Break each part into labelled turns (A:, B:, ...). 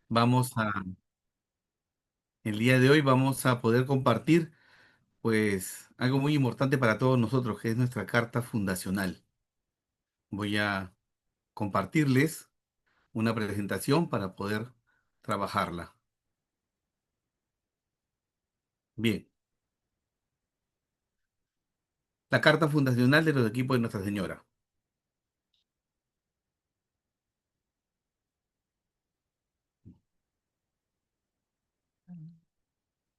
A: Vamos a, el día de hoy vamos a poder compartir, pues, algo muy importante para todos nosotros, que es nuestra carta fundacional. Voy a compartirles una presentación para poder trabajarla. Bien, la carta fundacional de los equipos de Nuestra Señora.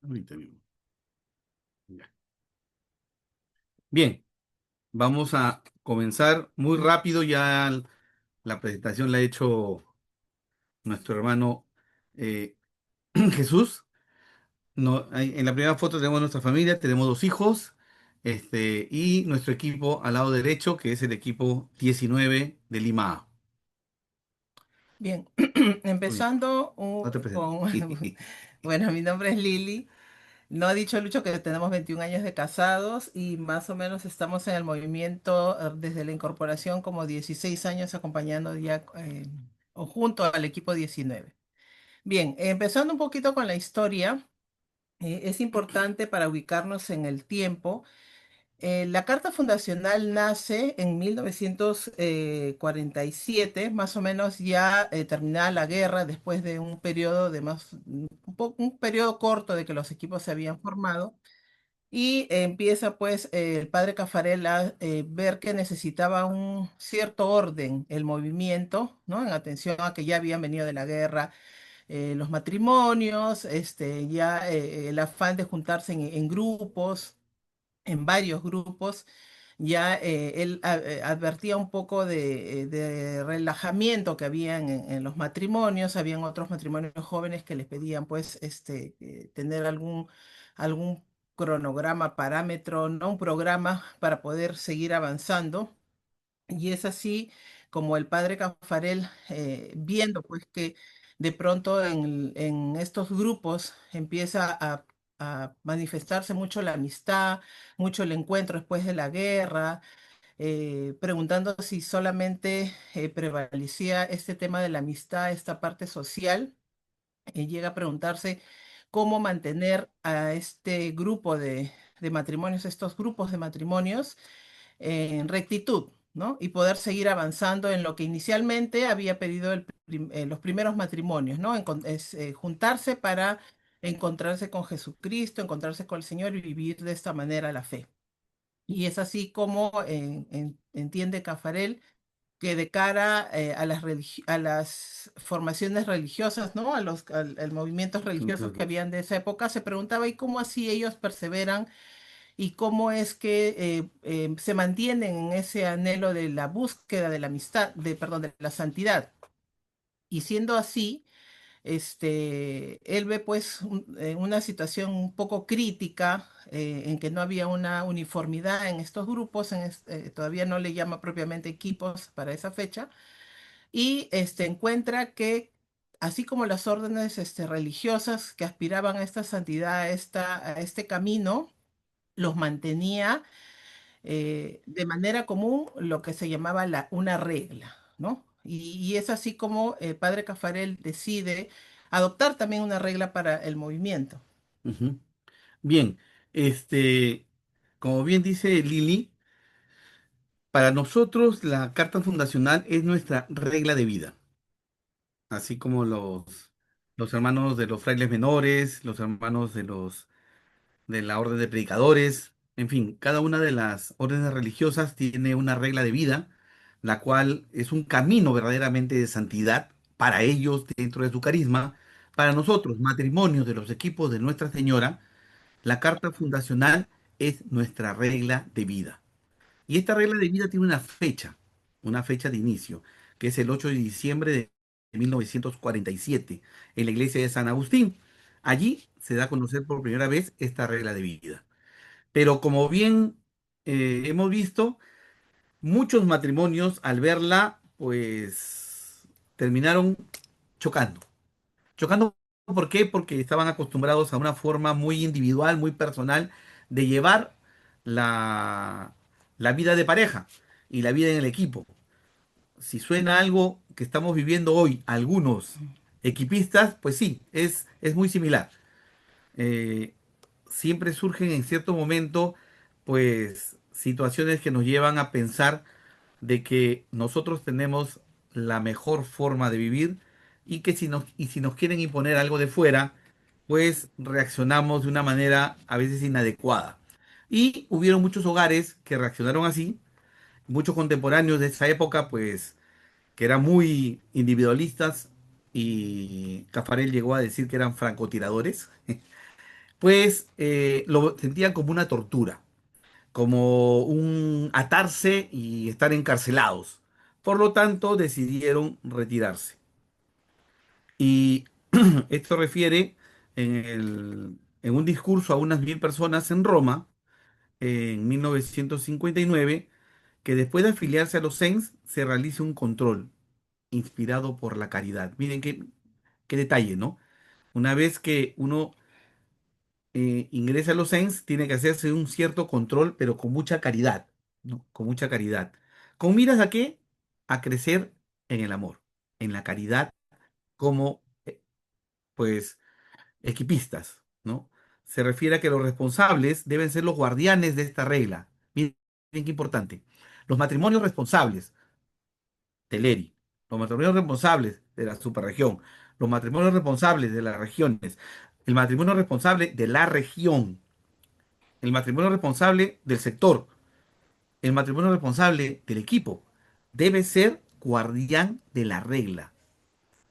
A: Ahorita mismo. Ya. Bien, vamos a comenzar muy rápido. Ya la presentación la ha hecho nuestro hermano eh, Jesús. No, en la primera foto tenemos nuestra familia, tenemos dos hijos, y nuestro equipo al lado derecho, que es el equipo 19 de Lima A.
B: Bien,
A: Uy,
B: empezando
A: no te presento.
B: con, bueno, mi nombre es Lili. No ha dicho Lucho que tenemos 21 años de casados y más o menos estamos en el movimiento desde la incorporación como 16 años acompañando ya o junto al equipo 19. Bien, empezando un poquito con la historia, es importante para ubicarnos en el tiempo. La Carta Fundacional nace en 1947, más o menos ya terminada la guerra, después de un periodo de un periodo corto de que los equipos se habían formado, y empieza pues el padre Cafarel a ver que necesitaba un cierto orden el movimiento, ¿no? En atención a que ya habían venido de la guerra los matrimonios, ya el afán de juntarse en grupos, en varios grupos. Ya él advertía un poco de relajamiento que había en los matrimonios. Habían otros matrimonios jóvenes que les pedían pues tener algún cronograma, parámetro, ¿no? Un programa para poder seguir avanzando. Y es así como el padre Cafarel, viendo pues que de pronto en estos grupos empieza a manifestarse mucho la amistad, mucho el encuentro después de la guerra, preguntando si solamente prevalecía este tema de la amistad, esta parte social. Llega a preguntarse cómo mantener a este grupo de matrimonios, estos grupos de matrimonios, en rectitud, ¿no? Y poder seguir avanzando en lo que inicialmente había pedido los primeros matrimonios, ¿no? Juntarse para encontrarse con Jesucristo, encontrarse con el Señor y vivir de esta manera la fe. Y es así como entiende Cafarel que de cara a las formaciones religiosas, ¿no? A los movimientos religiosos que habían de esa época, se preguntaba, ¿y cómo así ellos perseveran y cómo es que se mantienen en ese anhelo de la búsqueda de la amistad, perdón, de la santidad? Y siendo así, él ve pues una situación un poco crítica, en que no había una uniformidad en estos grupos, todavía no le llama propiamente equipos para esa fecha, y encuentra que así como las órdenes religiosas que aspiraban a esta santidad, a este camino, los mantenía de manera común lo que se llamaba una regla, ¿no? Y es así como el padre Cafarel decide adoptar también una regla para el movimiento.
A: Ujú. Bien, como bien dice Lili, para nosotros la carta fundacional es nuestra regla de vida, así como los hermanos de los frailes menores, los hermanos de la orden de predicadores, en fin, cada una de las órdenes religiosas tiene una regla de vida, la cual es un camino verdaderamente de santidad para ellos dentro de su carisma. Para nosotros, matrimonios de los equipos de Nuestra Señora, la carta fundacional es nuestra regla de vida. Y esta regla de vida tiene una fecha de inicio, que es el 8 de diciembre de 1947, en la iglesia de San Agustín. Allí se da a conocer por primera vez esta regla de vida. Pero como bien hemos visto, muchos matrimonios al verla, pues terminaron chocando. Chocando, ¿por qué? Porque estaban acostumbrados a una forma muy individual, muy personal de llevar la, la vida de pareja y la vida en el equipo. Si suena algo que estamos viviendo hoy, algunos equipistas, pues sí, es muy similar. Eh, Siempre surgen en cierto momento, pues, situaciones que nos llevan a pensar de que nosotros tenemos la mejor forma de vivir y que si nos quieren imponer algo de fuera, pues reaccionamos de una manera a veces inadecuada. Y hubieron muchos hogares que reaccionaron así, muchos contemporáneos de esa época, pues, que eran muy individualistas y Cafarel llegó a decir que eran francotiradores, pues lo sentían como una tortura, como un atarse y estar encarcelados. Por lo tanto, decidieron retirarse. Y esto refiere en un discurso a unas 1000 personas en Roma en 1959, que después de afiliarse a los Sens se realice un control inspirado por la caridad. Miren qué detalle, ¿no? Una vez que uno ingresa a los SENS, tiene que hacerse un cierto control, pero con mucha caridad, ¿no? Con mucha caridad. ¿Con miras a qué? A crecer en el amor, en la caridad, como, pues, equipistas, ¿no? Se refiere a que los responsables deben ser los guardianes de esta regla. Miren qué importante. Los matrimonios responsables, Teleri, los matrimonios responsables de la superregión, los matrimonios responsables de las regiones, el matrimonio responsable de la región, el matrimonio responsable del sector, el matrimonio responsable del equipo, debe ser guardián de la regla,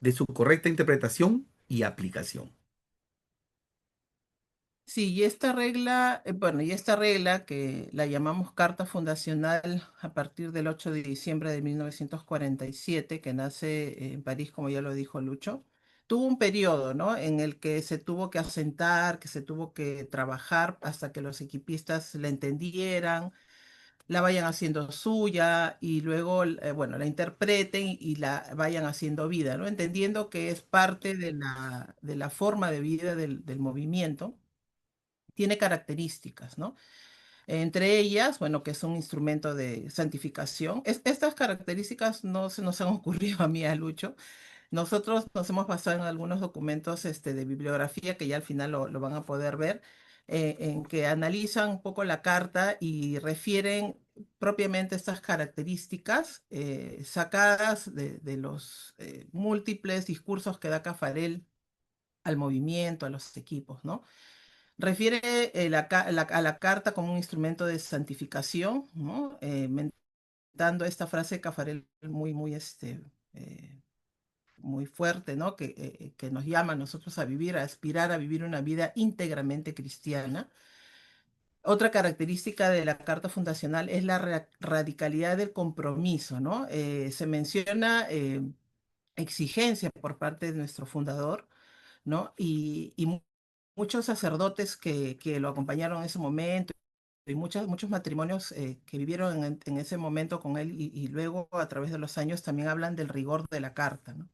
A: de su correcta interpretación y aplicación.
B: Sí, y esta regla, bueno, y esta regla que la llamamos Carta Fundacional a partir del 8 de diciembre de 1947, que nace en París, como ya lo dijo Lucho, tuvo un periodo, ¿no? En el que se tuvo que asentar, que se tuvo que trabajar hasta que los equipistas la entendieran, la vayan haciendo suya y luego, bueno, la interpreten y la vayan haciendo vida, ¿no? Entendiendo que es parte de la forma de vida del movimiento, tiene características, ¿no? Entre ellas, bueno, que es un instrumento de santificación. Estas características no se nos han ocurrido a mí, a Lucho. Nosotros nos hemos basado en algunos documentos de bibliografía que ya al final lo van a poder ver, en que analizan un poco la carta y refieren propiamente estas características sacadas de los múltiples discursos que da Cafarel al movimiento, a los equipos, ¿no? Refiere a la carta como un instrumento de santificación, ¿no? Dando esta frase de Cafarel eh, muy fuerte, ¿no? Que nos llama a nosotros a vivir, a aspirar a vivir una vida íntegramente cristiana. Otra característica de la Carta Fundacional es la radicalidad del compromiso, ¿no? Se menciona exigencia por parte de nuestro fundador, ¿no? Y muchos sacerdotes que lo acompañaron en ese momento y muchos matrimonios que vivieron en ese momento con él y luego a través de los años también hablan del rigor de la carta, ¿no?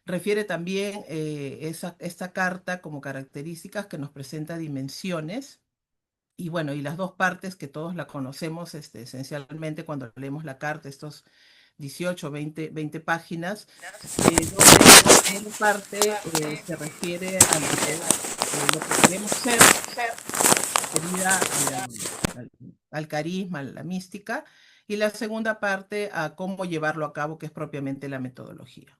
B: Refiere también esta carta como características que nos presenta dimensiones y bueno, y las dos partes que todos la conocemos esencialmente cuando leemos la carta, estos 18 20 páginas, donde la primera parte se refiere a lo que queremos ser, referida al carisma, a la mística, y la segunda parte a cómo llevarlo a cabo, que es propiamente la metodología.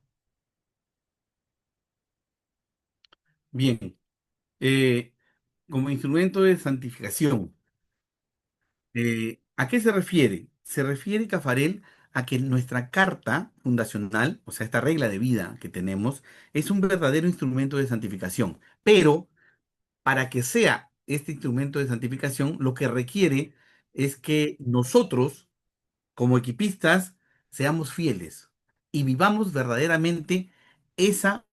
A: Bien, eh, como instrumento de santificación, ¿a qué se refiere? Se refiere, Cafarel, a que nuestra carta fundacional, o sea, esta regla de vida que tenemos, es un verdadero instrumento de santificación. Pero para que sea este instrumento de santificación, lo que requiere es que nosotros, como equipistas, seamos fieles y vivamos verdaderamente esa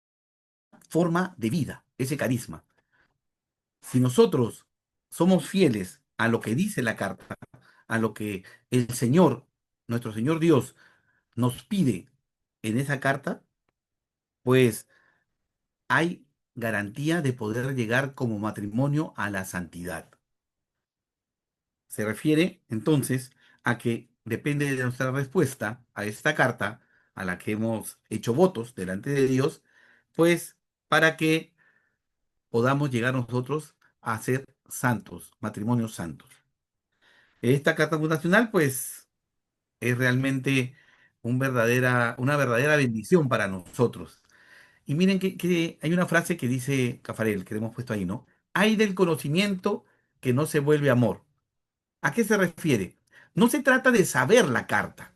A: forma de vida, ese carisma. Si nosotros somos fieles a lo que dice la carta, a lo que el Señor, nuestro Señor Dios, nos pide en esa carta, pues hay garantía de poder llegar como matrimonio a la santidad. Se refiere entonces a que depende de nuestra respuesta a esta carta, a la que hemos hecho votos delante de Dios, pues para que podamos llegar nosotros a ser santos, matrimonios santos. Esta carta fundacional, pues, es realmente una verdadera bendición para nosotros. Y miren que hay una frase que dice Cafarel, que le hemos puesto ahí, ¿no? Hay del conocimiento que no se vuelve amor. ¿A qué se refiere? No se trata de saber la carta.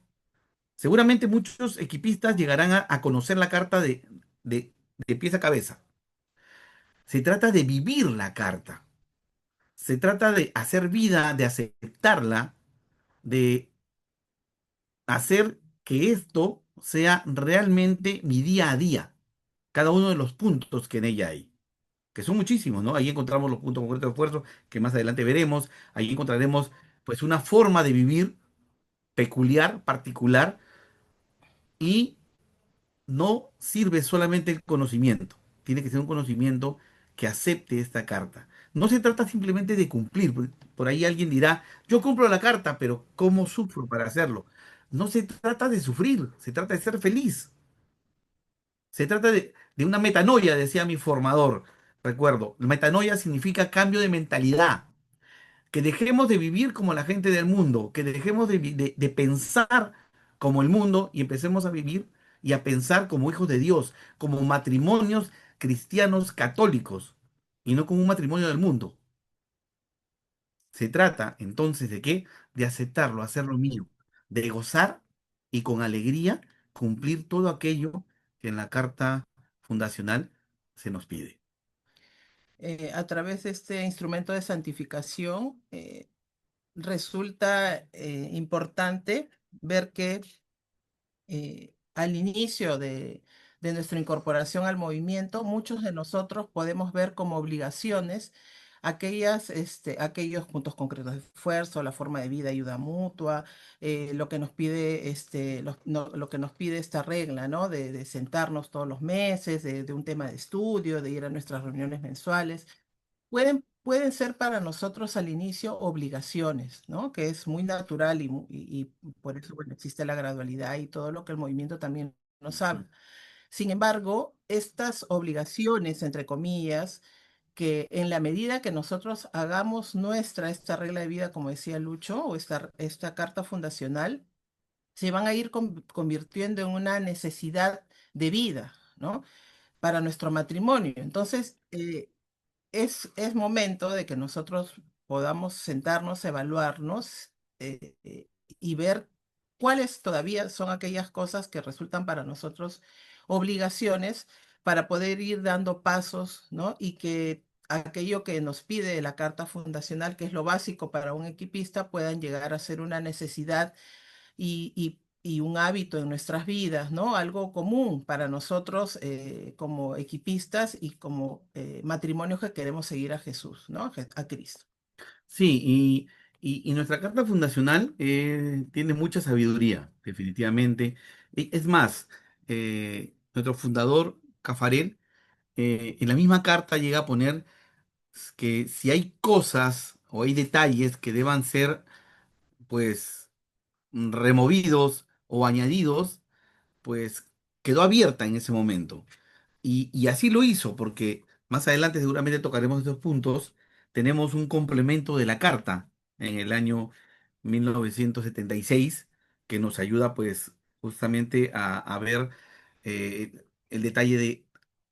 A: Seguramente muchos equipistas llegarán a conocer la carta de pies a cabeza. Se trata de vivir la carta. Se trata de hacer vida, de aceptarla, de hacer que esto sea realmente mi día a día. Cada uno de los puntos que en ella hay, que son muchísimos, ¿no? Ahí encontramos los puntos concretos de esfuerzo que más adelante veremos. Ahí encontraremos, pues, una forma de vivir peculiar, particular, y no sirve solamente el conocimiento. Tiene que ser un conocimiento que acepte esta carta. No se trata simplemente de cumplir. Por ahí alguien dirá, yo cumplo la carta, pero ¿cómo sufro para hacerlo? No se trata de sufrir, se trata de ser feliz. Se trata de una metanoia, decía mi formador. Recuerdo, metanoia significa cambio de mentalidad. Que dejemos de vivir como la gente del mundo, que dejemos de pensar como el mundo y empecemos a vivir y a pensar como hijos de Dios, como matrimonios cristianos católicos y no como un matrimonio del mundo. Se trata entonces de qué? De aceptarlo, hacerlo mío, de gozar y con alegría cumplir todo aquello que en la carta fundacional se nos pide.
B: A través de este instrumento de santificación, resulta importante ver que al inicio de nuestra incorporación al movimiento, muchos de nosotros podemos ver como obligaciones aquellos puntos concretos de esfuerzo, la forma de vida, ayuda mutua, lo que nos pide, lo que nos pide esta regla, ¿no? De sentarnos todos los meses, de un tema de estudio, de ir a nuestras reuniones mensuales. Pueden ser para nosotros al inicio obligaciones, ¿no? Que es muy natural y por eso, bueno, existe la gradualidad y todo lo que el movimiento también nos habla. Sin embargo, estas obligaciones, entre comillas, que en la medida que nosotros hagamos nuestra esta regla de vida, como decía Lucho, o esta carta fundacional, se van a ir convirtiendo en una necesidad de vida, ¿no? Para nuestro matrimonio. Entonces, es momento de que nosotros podamos sentarnos, evaluarnos y ver cuáles todavía son aquellas cosas que resultan para nosotros obligaciones para poder ir dando pasos, ¿no? Y que aquello que nos pide la carta fundacional, que es lo básico para un equipista, puedan llegar a ser una necesidad y un hábito en nuestras vidas, ¿no? Algo común para nosotros como equipistas y como matrimonios que queremos seguir a Jesús, ¿no? A Cristo.
A: Sí, y nuestra carta fundacional tiene mucha sabiduría, definitivamente. Es más, nuestro fundador, Cafarel, en la misma carta llega a poner que si hay cosas o hay detalles que deban ser, pues, removidos o añadidos, pues quedó abierta en ese momento. Y así lo hizo, porque más adelante seguramente tocaremos estos puntos. Tenemos un complemento de la carta en el año 1976 que nos ayuda pues justamente a ver el detalle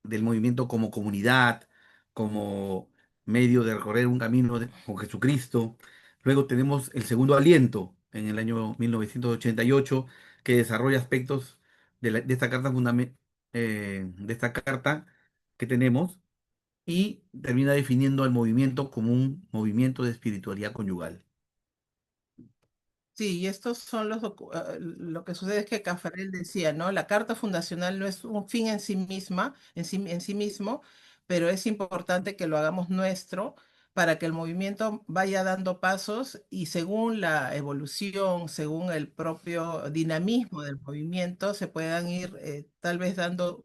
A: del movimiento como comunidad, como medio de recorrer un camino con Jesucristo. Luego tenemos el segundo aliento en el año 1988 que desarrolla aspectos de esta carta de esta carta que tenemos y termina definiendo al movimiento como un movimiento de espiritualidad conyugal.
B: Sí, y estos son lo que sucede es que Caffarel decía, ¿no? La carta fundacional no es un fin en sí misma, en sí mismo, pero es importante que lo hagamos nuestro para que el movimiento vaya dando pasos y según la evolución, según el propio dinamismo del movimiento, se puedan ir tal vez dando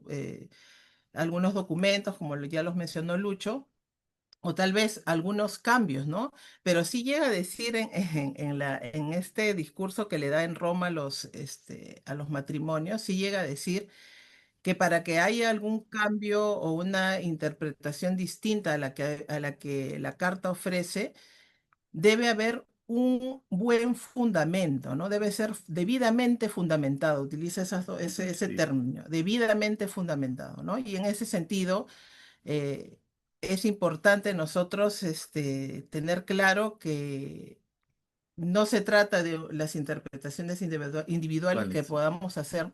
B: algunos documentos, como ya los mencionó Lucho, o tal vez algunos cambios, ¿no? Pero sí llega a decir en este discurso que le da en Roma a los matrimonios, sí llega a decir que para que haya algún cambio o una interpretación distinta a la que la carta ofrece, debe haber un buen fundamento, ¿no? Debe ser debidamente fundamentado, utiliza ese
A: Sí,
B: término, debidamente fundamentado, ¿no? Y en ese sentido, eh, es importante nosotros tener claro que no se trata de las interpretaciones individuales que
A: ¿cuáles?
B: podamos hacer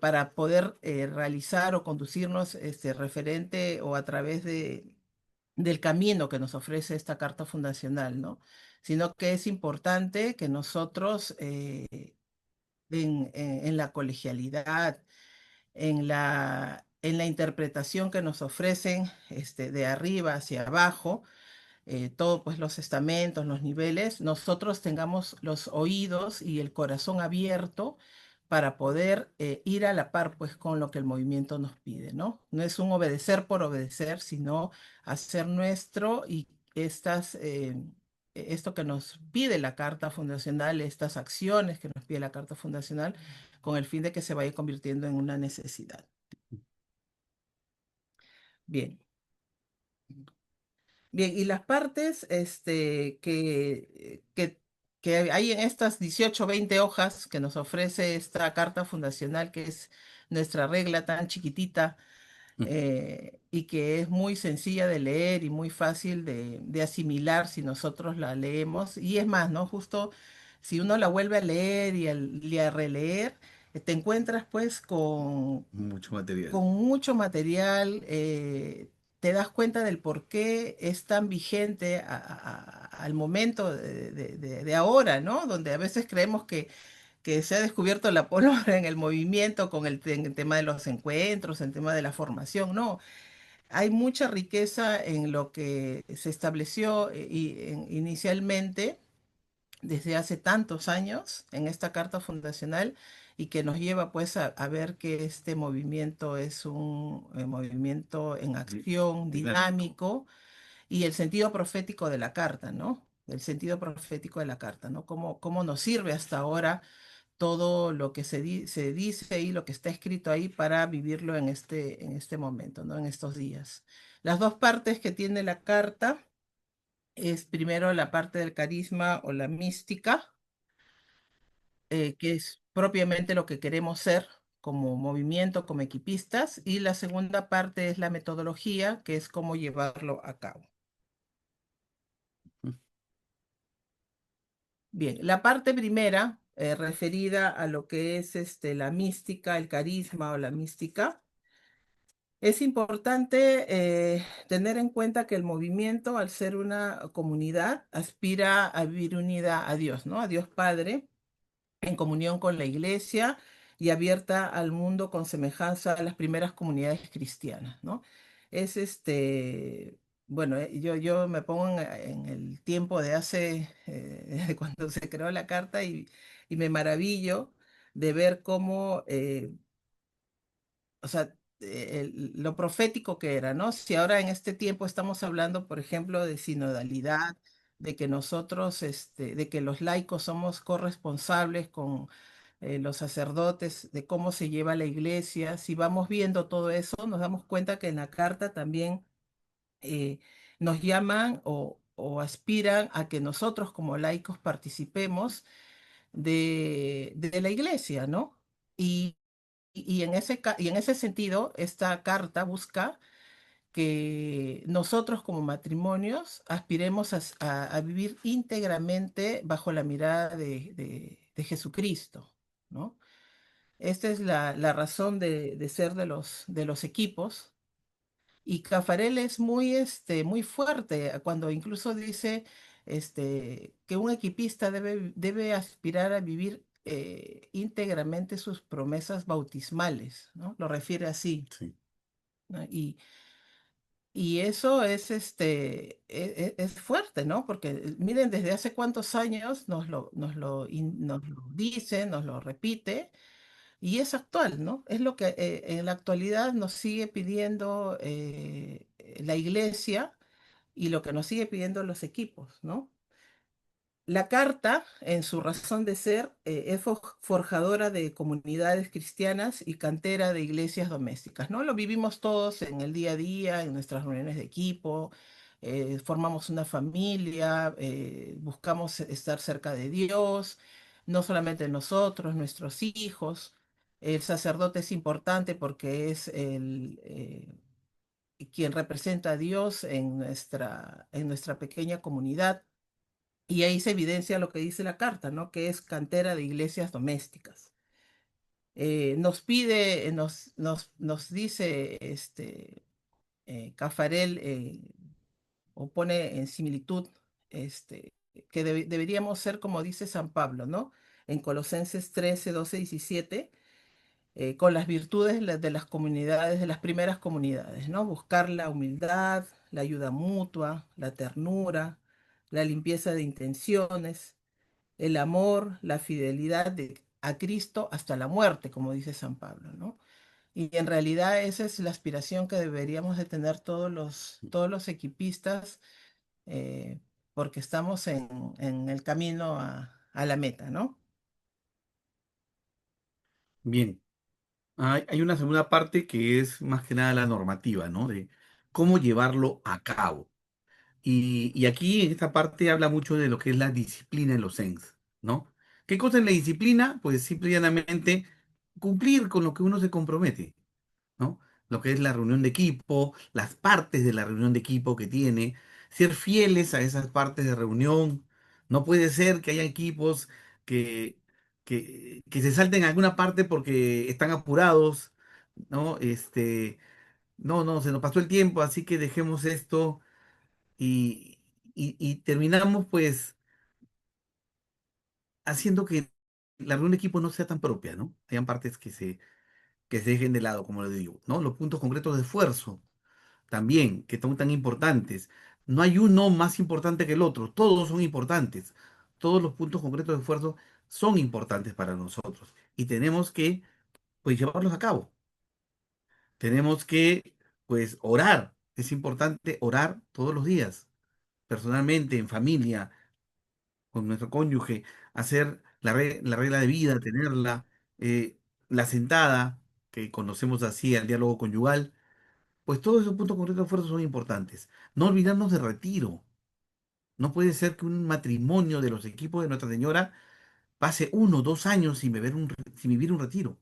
B: para poder realizar o conducirnos referente o a través del camino que nos ofrece esta carta fundacional, ¿no? Sino que es importante que nosotros en la colegialidad, en la interpretación que nos ofrecen de arriba hacia abajo, todo pues los estamentos, los niveles, nosotros tengamos los oídos y el corazón abierto para poder ir a la par pues con lo que el movimiento nos pide, ¿no? No es un obedecer por obedecer, sino hacer nuestro y esto que nos pide la Carta Fundacional, estas acciones que nos pide la Carta Fundacional, con el fin de que se vaya convirtiendo en una necesidad. Bien. Bien, y las partes que hay en estas 18 o 20 hojas que nos ofrece esta carta fundacional, que es nuestra regla tan chiquitita y que es muy sencilla de leer y muy fácil de asimilar si nosotros la leemos. Y es más, ¿no? Justo si uno la vuelve a leer y a releer, te encuentras pues
A: Mucho material.
B: con mucho material, te das cuenta del por qué es tan vigente al momento de ahora, ¿no? Donde a veces creemos que se ha descubierto la pólvora en el movimiento con en el tema de los encuentros, en el tema de la formación, no. Hay mucha riqueza en lo que se estableció inicialmente desde hace tantos años en esta carta fundacional y que nos lleva pues a ver que este movimiento es un movimiento en
A: Di-
B: acción,
A: Dinámico.
B: dinámico y el sentido profético de la carta, ¿no? El sentido profético de la carta, ¿no? Cómo nos sirve hasta ahora todo lo que se dice y lo que está escrito ahí para vivirlo en este momento, ¿no? En estos días. Las dos partes que tiene la carta es primero la parte del carisma o la mística, que es propiamente lo que queremos ser como movimiento, como equipistas, y la segunda parte es la metodología, que es cómo llevarlo a cabo. Bien, la parte primera, referida a lo que es la mística, el carisma o la mística, es importante tener en cuenta que el movimiento, al ser una comunidad, aspira a vivir unida a Dios, ¿no? A Dios Padre en comunión con la iglesia y abierta al mundo con semejanza a las primeras comunidades cristianas, ¿no? Es bueno, yo me pongo en el tiempo de hace, de cuando se creó la carta y me maravillo de ver cómo o sea, lo profético que era, ¿no? Si ahora en este tiempo estamos hablando, por ejemplo, de sinodalidad, de que nosotros, de que los laicos somos corresponsables con los sacerdotes, de cómo se lleva la iglesia, si vamos viendo todo eso, nos damos cuenta que en la carta también nos llaman o aspiran a que nosotros como laicos participemos de la iglesia, ¿no? Y en ese sentido, esta carta busca que nosotros como matrimonios aspiremos a vivir íntegramente bajo la mirada de Jesucristo, ¿no? Esta es la razón de ser de los equipos. Y Cafarel es muy fuerte cuando incluso dice que un equipista debe aspirar a vivir íntegramente sus promesas bautismales, ¿no? Lo refiere así,
A: Sí.
B: ¿no? Y eso es, es fuerte, ¿no? Porque miren, desde hace cuántos años nos lo dice, nos lo repite, y es actual, ¿no? Es lo que en la actualidad nos sigue pidiendo la iglesia y lo que nos sigue pidiendo los equipos, ¿no? La carta, en su razón de ser, es forjadora de comunidades cristianas y cantera de iglesias domésticas, ¿no? Lo vivimos todos en el día a día, en nuestras reuniones de equipo, formamos una familia, buscamos estar cerca de Dios, no solamente nosotros, nuestros hijos. El sacerdote es importante porque es quien representa a Dios en nuestra pequeña comunidad. Y ahí se evidencia lo que dice la carta, ¿no? Que es cantera de iglesias domésticas. Nos pide, nos dice Cafarel, o pone en similitud, que deberíamos ser como dice San Pablo, ¿no? En Colosenses 13, 12, 17, con las virtudes de las comunidades, de las primeras comunidades, ¿no? Buscar la humildad, la ayuda mutua, la ternura, la limpieza de intenciones, el amor, la fidelidad a Cristo hasta la muerte, como dice San Pablo, ¿no? Y en realidad esa es la aspiración que deberíamos de tener todos los equipistas, eh, porque estamos en el camino a la meta, ¿no?
A: Bien, hay una segunda parte que es más que nada la normativa, ¿no? De cómo llevarlo a cabo. Y aquí en esta parte habla mucho de lo que es la disciplina en los SENS, ¿no? ¿Qué cosa es la disciplina? Pues simple y llanamente cumplir con lo que uno se compromete, ¿no? Lo que es la reunión de equipo, las partes de la reunión de equipo que tiene, ser fieles a esas partes de reunión. No puede ser que haya equipos que, que se salten alguna parte porque están apurados, ¿no? No, se nos pasó el tiempo, así que dejemos esto y, y terminamos pues haciendo que la reunión de equipo no sea tan propia, ¿no? Hayan partes que se dejen de lado, como le digo, ¿no? Los puntos concretos de esfuerzo también, que son tan importantes. No hay uno más importante que el otro, todos son importantes. Todos los puntos concretos de esfuerzo son importantes para nosotros y tenemos que, pues, llevarlos a cabo. Tenemos que, pues, orar. Es importante orar todos los días, personalmente, en familia, con nuestro cónyuge, hacer la regla de vida, tenerla, eh, la sentada, que conocemos así, al diálogo conyugal. Pues todos esos puntos concretos de esfuerzo son importantes. No olvidarnos de retiro. No puede ser que un matrimonio de los equipos de Nuestra Señora pase 1 o 2 años sin vivir un retiro.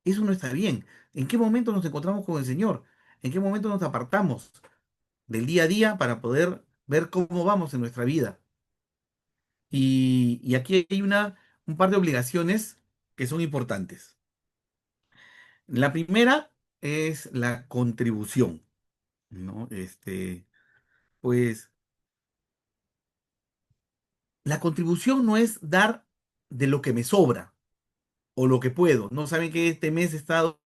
A: Eso no está bien. ¿En qué momento nos encontramos con el Señor? ¿En qué momento nos apartamos del día a día para poder ver cómo vamos en nuestra vida? Y aquí hay un par de obligaciones que son importantes. La primera es la contribución, ¿no? Pues la contribución no es dar de lo que me sobra o lo que puedo. No saben que este mes he estado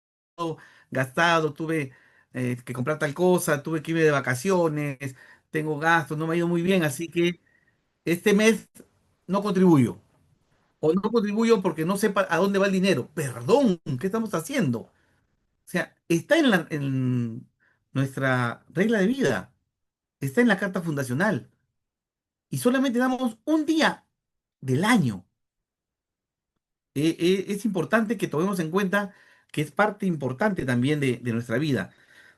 A: gastado, tuve que comprar tal cosa, tuve que irme de vacaciones, tengo gastos, no me ha ido muy bien, así que este mes no contribuyo. O no contribuyo porque no sepa a dónde va el dinero. Perdón, ¿qué estamos haciendo? O sea, está en nuestra regla de vida, está en la carta fundacional y solamente damos un día del año. Es importante que tomemos en cuenta que es parte importante también de nuestra vida.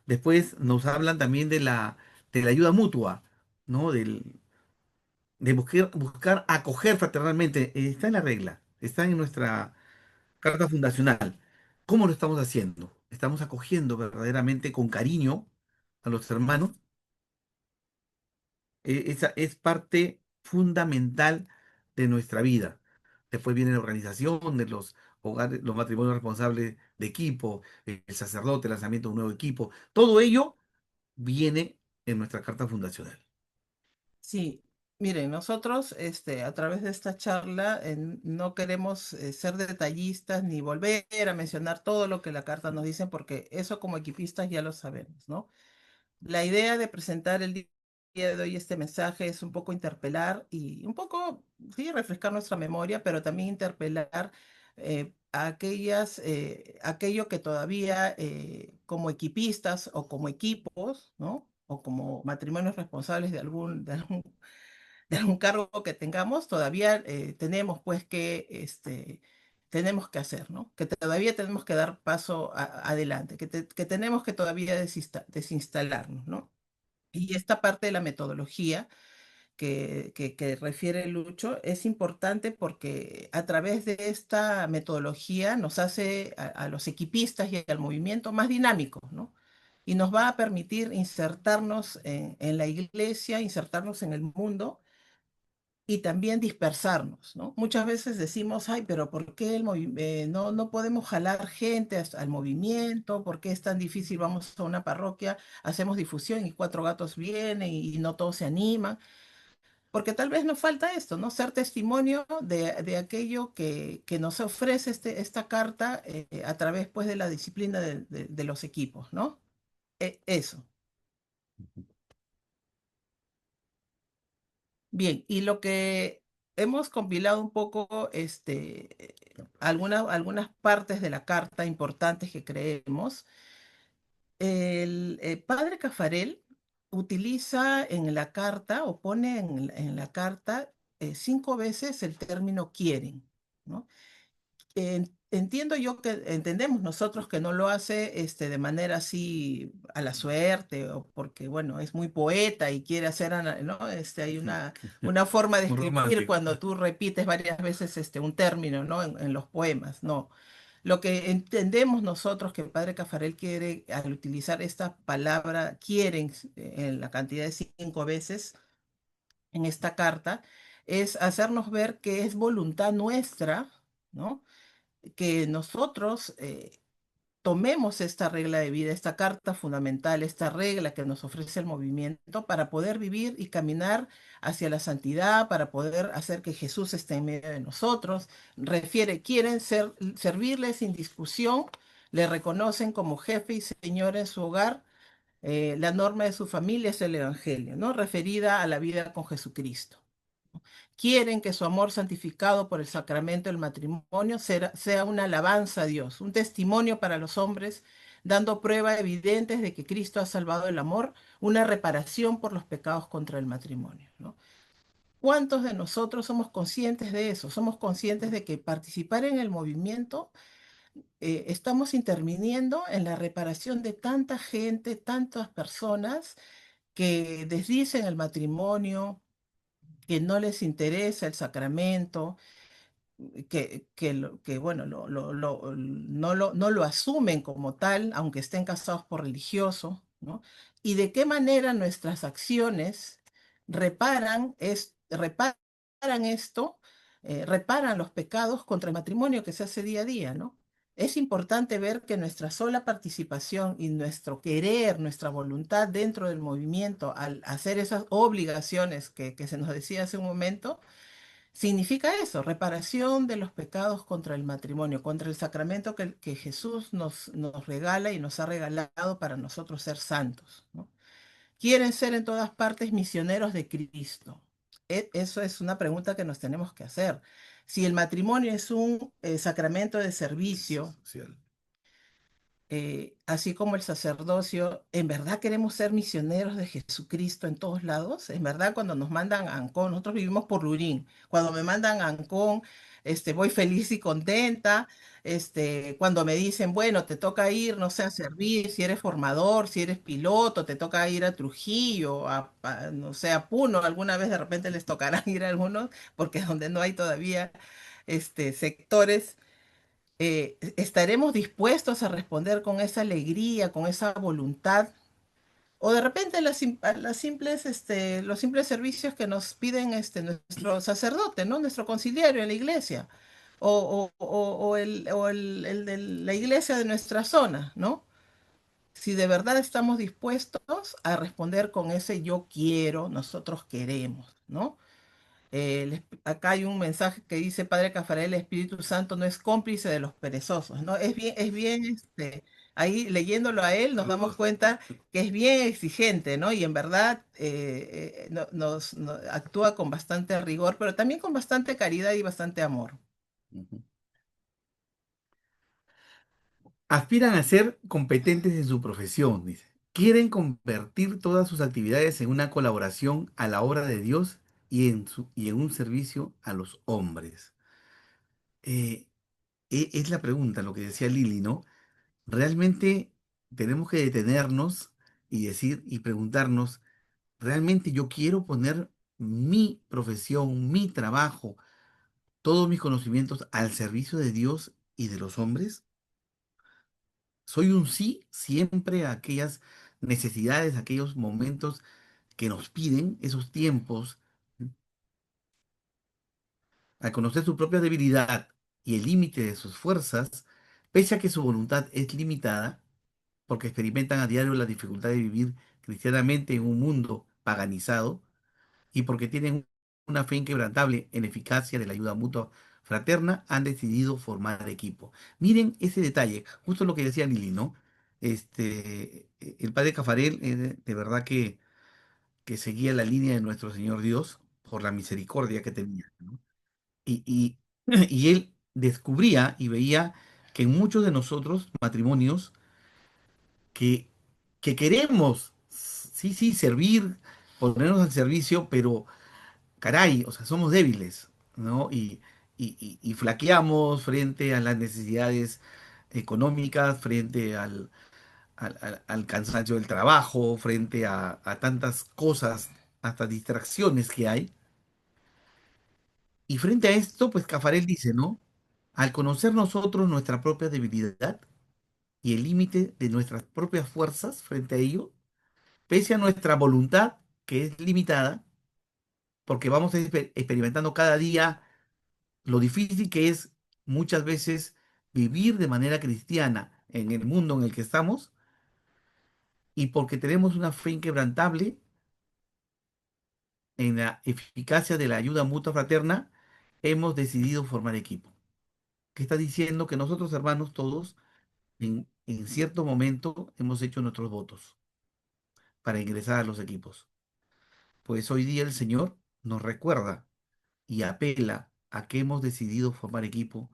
A: Después nos hablan también de la ayuda mutua, ¿no? De buscar acoger fraternalmente. Está en la regla, está en nuestra carta fundacional. ¿Cómo lo estamos haciendo? ¿Estamos acogiendo verdaderamente con cariño a los hermanos? Esa es parte fundamental de nuestra vida. Después viene la organización de los hogares, los matrimonios responsables de equipo, el sacerdote, el lanzamiento de un nuevo equipo. Todo ello viene en nuestra carta fundacional.
B: Sí, miren, nosotros a través de esta charla no queremos ser detallistas ni volver a mencionar todo lo que la carta nos dice, porque eso como equipistas ya lo sabemos, ¿no? La idea de presentar el día de hoy este mensaje es un poco interpelar y un poco, sí, refrescar nuestra memoria, pero también interpelar aquello que todavía como equipistas o como equipos, ¿no? O como matrimonios responsables de algún de algún cargo que tengamos, todavía tenemos pues que, tenemos que hacer, ¿no? Que todavía tenemos que dar paso adelante, que tenemos que todavía desinstalarnos, ¿no? Y esta parte de la metodología que refiere Lucho es importante porque a través de esta metodología nos hace a los equipistas y al movimiento más dinámicos, ¿no? Y nos va a permitir insertarnos en la iglesia, insertarnos en el mundo y también dispersarnos, ¿no? Muchas veces decimos, ay, pero ¿por qué no podemos jalar gente al movimiento? ¿Por qué es tan difícil? Vamos a una parroquia, hacemos difusión y cuatro gatos vienen y no todos se animan. Porque tal vez nos falta esto, ¿no? Ser testimonio de aquello que nos ofrece esta carta a través, pues, de la disciplina de los equipos, ¿no? Eso. Bien, y lo que hemos compilado un poco, algunas partes de la carta importantes que creemos. El padre Cafarel utiliza en la carta o pone en la carta 5 veces el término quieren, ¿no? Entiendo yo que entendemos nosotros que no lo hace de manera así a la suerte o porque, bueno, es muy poeta y quiere hacer, ¿no? Hay una forma de
A: Un
B: escribir
A: romántico.
B: cuando tú repites varias veces un término, ¿no? En los poemas, no. Lo que entendemos nosotros que el padre Cafarel quiere al utilizar esta palabra quieren en la cantidad de 5 veces en esta carta es hacernos ver que es voluntad nuestra, ¿no? Que nosotros tomemos esta regla de vida, esta carta fundamental, esta regla que nos ofrece el movimiento para poder vivir y caminar hacia la santidad, para poder hacer que Jesús esté en medio de nosotros. Quieren servirle sin discusión, le reconocen como jefe y señor en su hogar. La norma de su familia es el Evangelio, ¿no? Referida a la vida con Jesucristo. Quieren que su amor santificado por el sacramento del matrimonio sea una alabanza a Dios, un testimonio para los hombres, dando pruebas evidentes de que Cristo ha salvado el amor, una reparación por los pecados contra el matrimonio, ¿no? ¿Cuántos de nosotros somos conscientes de eso? Somos conscientes de que participar en el movimiento, estamos interviniendo en la reparación de tanta gente, tantas personas que desdicen el matrimonio, que no les interesa el sacramento, bueno, no lo asumen como tal, aunque estén casados por religioso, ¿no? Y de qué manera nuestras acciones reparan esto, reparan los pecados contra el matrimonio que se hace día a día, ¿no? Es importante ver que nuestra sola participación y nuestro querer, nuestra voluntad dentro del movimiento, al hacer esas obligaciones que se nos decía hace un momento, significa eso, reparación de los pecados contra el matrimonio, contra el sacramento que Jesús nos regala y nos ha regalado para nosotros ser santos, ¿no? Quieren ser en todas partes misioneros de Cristo. Eso es una pregunta que nos tenemos que hacer. Si el matrimonio es un sacramento de servicio,
A: Social.
B: así como el sacerdocio, ¿en verdad queremos ser misioneros de Jesucristo en todos lados? En verdad, cuando nos mandan a Ancón, nosotros vivimos por Lurín, cuando me mandan a Ancón, voy feliz y contenta. Cuando me dicen, bueno, te toca ir, no sé, a servir, si eres formador, si eres piloto, te toca ir a Trujillo, no sé, a Puno, alguna vez de repente les tocará ir a algunos, porque es donde no hay todavía sectores. ¿Estaremos dispuestos a responder con esa alegría, con esa voluntad? O de repente los simples servicios que nos piden nuestro sacerdote, ¿no? Nuestro conciliario en la iglesia, o el de la iglesia de nuestra zona, ¿no? Si de verdad estamos dispuestos a responder con ese yo quiero, nosotros queremos, ¿no? Acá hay un mensaje que dice, Padre Cafarel, el Espíritu Santo no es cómplice de los perezosos, ¿no? Ahí leyéndolo a él nos damos
A: Saludos.
B: cuenta que es bien exigente, ¿no? Y en verdad actúa con bastante rigor, pero también con bastante caridad y bastante amor.
A: Ujú. Aspiran a ser competentes en su profesión, dice. Quieren convertir todas sus actividades en una colaboración a la obra de Dios y en un servicio a los hombres. Eh, es la pregunta, lo que decía Lili, ¿no? Realmente tenemos que detenernos y decir y preguntarnos, ¿realmente yo quiero poner mi profesión, mi trabajo, todos mis conocimientos al servicio de Dios y de los hombres? Soy un sí siempre a aquellas necesidades, a aquellos momentos que nos piden, esos tiempos, al conocer su propia debilidad y el límite de sus fuerzas, pese a que su voluntad es limitada, porque experimentan a diario la dificultad de vivir cristianamente en un mundo paganizado y porque tienen una fe inquebrantable en la eficacia de la ayuda mutua fraterna, han decidido formar equipo. Miren ese detalle, justo lo que decía Lili, ¿no? El padre Cafarel, de verdad que seguía la línea de nuestro Señor Dios por la misericordia que tenía, ¿no? Y, y él descubría y veía que en muchos de nosotros, matrimonios, que, que queremos, sí, sí, servir, ponernos al servicio, pero caray, o sea, somos débiles, ¿no? Y flaqueamos frente a las necesidades económicas, frente al cansancio del trabajo, frente a tantas cosas, hasta distracciones que hay. Y frente a esto, pues Cafarel dice, ¿no? Al conocer nosotros nuestra propia debilidad y el límite de nuestras propias fuerzas frente a ello, pese a nuestra voluntad, que es limitada, porque vamos experimentando cada día lo difícil que es muchas veces vivir de manera cristiana en el mundo en el que estamos, y porque tenemos una fe inquebrantable en la eficacia de la ayuda mutua fraterna, hemos decidido formar equipo. ¿Qué está diciendo? Que nosotros, hermanos, todos, en cierto momento hemos hecho nuestros votos para ingresar a los equipos. Pues hoy día el Señor nos recuerda y apela a que hemos decidido formar equipo,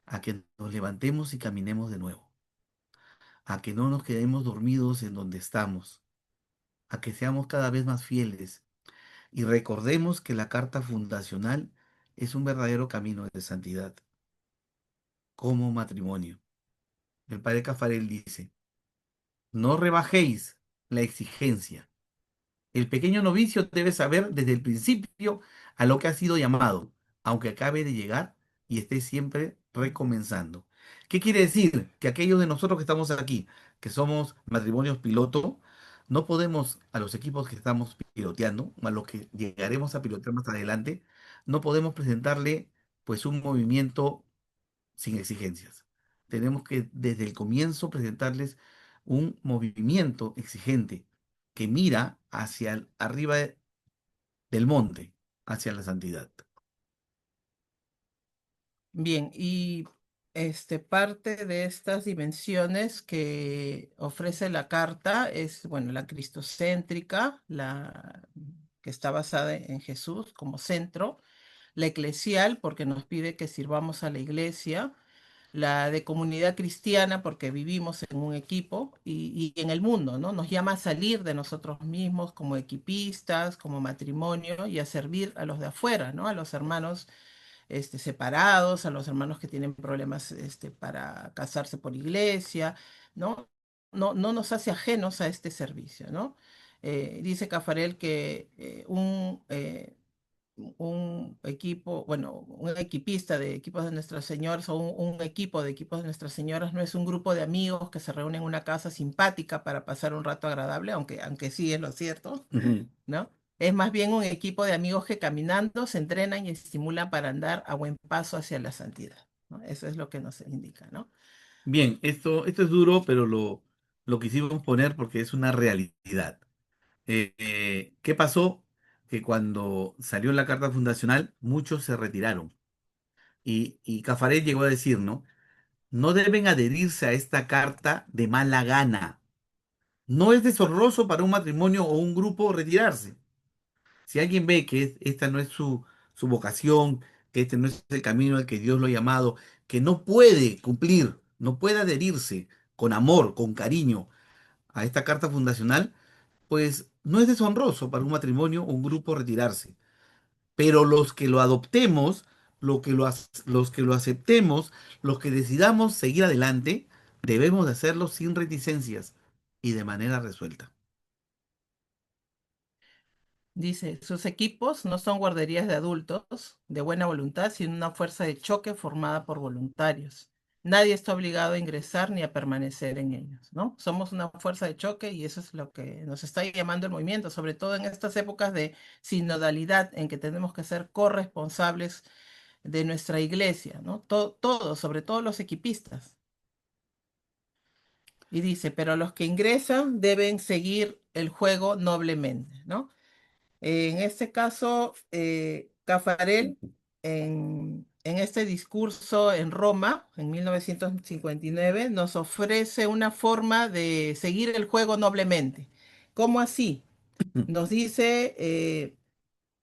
A: a que nos levantemos y caminemos de nuevo, a que no nos quedemos dormidos en donde estamos, a que seamos cada vez más fieles y recordemos que la carta fundacional es un verdadero camino de santidad, como matrimonio. El padre Cafarel dice, no rebajéis la exigencia. El pequeño novicio debe saber desde el principio a lo que ha sido llamado, aunque acabe de llegar y esté siempre recomenzando. ¿Qué quiere decir? Que aquellos de nosotros que estamos aquí, que somos matrimonios piloto, no podemos, a los equipos que estamos piloteando, a los que llegaremos a pilotear más adelante, no podemos presentarle pues un movimiento sin exigencias. Tenemos que desde el comienzo presentarles un movimiento exigente que mira hacia arriba del monte, hacia la santidad.
B: Bien, y parte de estas dimensiones que ofrece la carta es, bueno, la cristocéntrica, la que está basada en Jesús como centro, la eclesial, porque nos pide que sirvamos a la iglesia, la de comunidad cristiana, porque vivimos en un equipo y en el mundo, ¿no? Nos llama a salir de nosotros mismos como equipistas, como matrimonio y a servir a los de afuera, ¿no? A los hermanos separados, a los hermanos que tienen problemas para casarse por iglesia, ¿no? No nos hace ajenos a este servicio, ¿no? Dice Cafarel que un equipo, bueno, un equipista de equipos de Nuestras Señoras o un equipo de equipos de Nuestras Señoras no es un grupo de amigos que se reúnen en una casa simpática para pasar un rato agradable, aunque sí es lo cierto,
A: Ujú.
B: ¿no? Es más bien un equipo de amigos que caminando se entrenan y estimulan para andar a buen paso hacia la santidad, ¿no? Eso es lo que nos indica, ¿no?
A: Bien, esto es duro, pero lo quisimos poner porque es una realidad. ¿Qué pasó? Que cuando salió la carta fundacional, muchos se retiraron. Y Cafaré llegó a decir, ¿no? No deben adherirse a esta carta de mala gana. No es deshonroso para un matrimonio o un grupo retirarse. Si alguien ve que esta no es su vocación, que este no es el camino al que Dios lo ha llamado, que no puede cumplir, no puede adherirse con amor, con cariño a esta carta fundacional, pues no es deshonroso para un matrimonio o un grupo retirarse. pero los que lo adoptemos, los que lo aceptemos, los que decidamos seguir adelante, debemos de hacerlo sin reticencias y de manera resuelta.
B: Dice, sus equipos no son guarderías de adultos de buena voluntad, sino una fuerza de choque formada por voluntarios. Nadie está obligado a ingresar ni a permanecer en ellos, ¿no? Somos una fuerza de choque y eso es lo que nos está llamando el movimiento, sobre todo en estas épocas de sinodalidad en que tenemos que ser corresponsables de nuestra iglesia, ¿no? Todos, sobre todo los equipistas. Y dice, pero los que ingresan deben seguir el juego noblemente, ¿no? En este caso, Caffarel, en este discurso en Roma, en 1959, nos ofrece una forma de seguir el juego noblemente. ¿Cómo así? Nos dice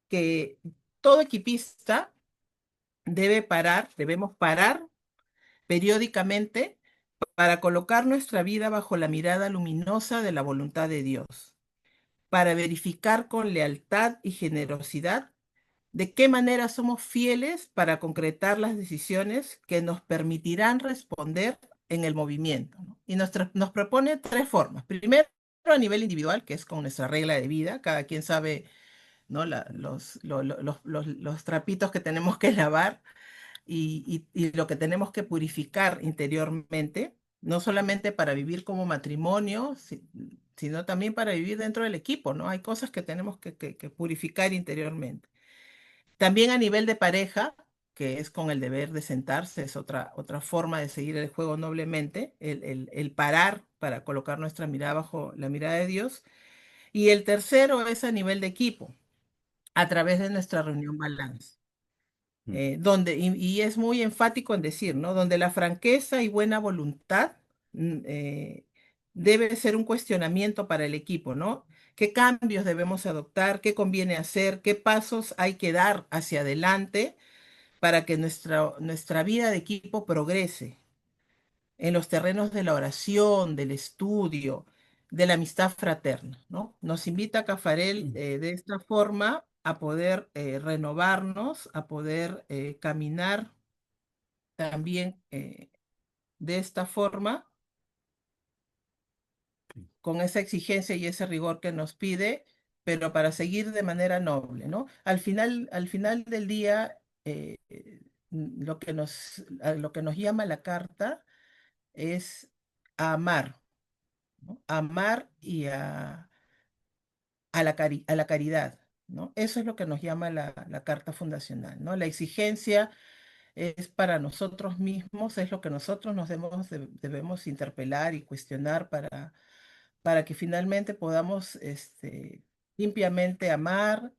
B: que todo equipista debemos parar periódicamente para colocar nuestra vida bajo la mirada luminosa de la voluntad de Dios, para verificar con lealtad y generosidad de qué manera somos fieles para concretar las decisiones que nos permitirán responder en el movimiento, ¿no? Y nos propone tres formas. Primero, a nivel individual, que es con nuestra regla de vida, cada quien sabe, ¿no? Los trapitos que tenemos que lavar y lo que tenemos que purificar interiormente, no solamente para vivir como matrimonio, sino también para vivir dentro del equipo, ¿no? Hay cosas que tenemos que purificar interiormente. También a nivel de pareja, que es con el deber de sentarse, es otra forma de seguir el juego noblemente, el parar para colocar nuestra mirada bajo la mirada de Dios. Y el tercero es a nivel de equipo, a través de nuestra reunión balance, y es muy enfático en decir, ¿no? Donde la franqueza y buena voluntad mm, eh, debe ser un cuestionamiento para el equipo, ¿no? ¿Qué cambios debemos adoptar? ¿Qué conviene hacer? ¿Qué pasos hay que dar hacia adelante para que nuestra vida de equipo progrese en los terrenos de la oración, del estudio, de la amistad fraterna, ¿no? Nos invita Cafarel de esta forma a poder renovarnos, a poder caminar también de esta forma, con esa exigencia y ese rigor que nos pide, pero para seguir de manera noble, ¿no? Al final del día, lo que nos llama la carta es a amar, ¿no? A amar a la caridad, ¿no? Eso es lo que nos llama la Carta Fundacional, ¿no? La exigencia es para nosotros mismos, es lo que nosotros debemos interpelar y cuestionar para que finalmente podamos limpiamente amar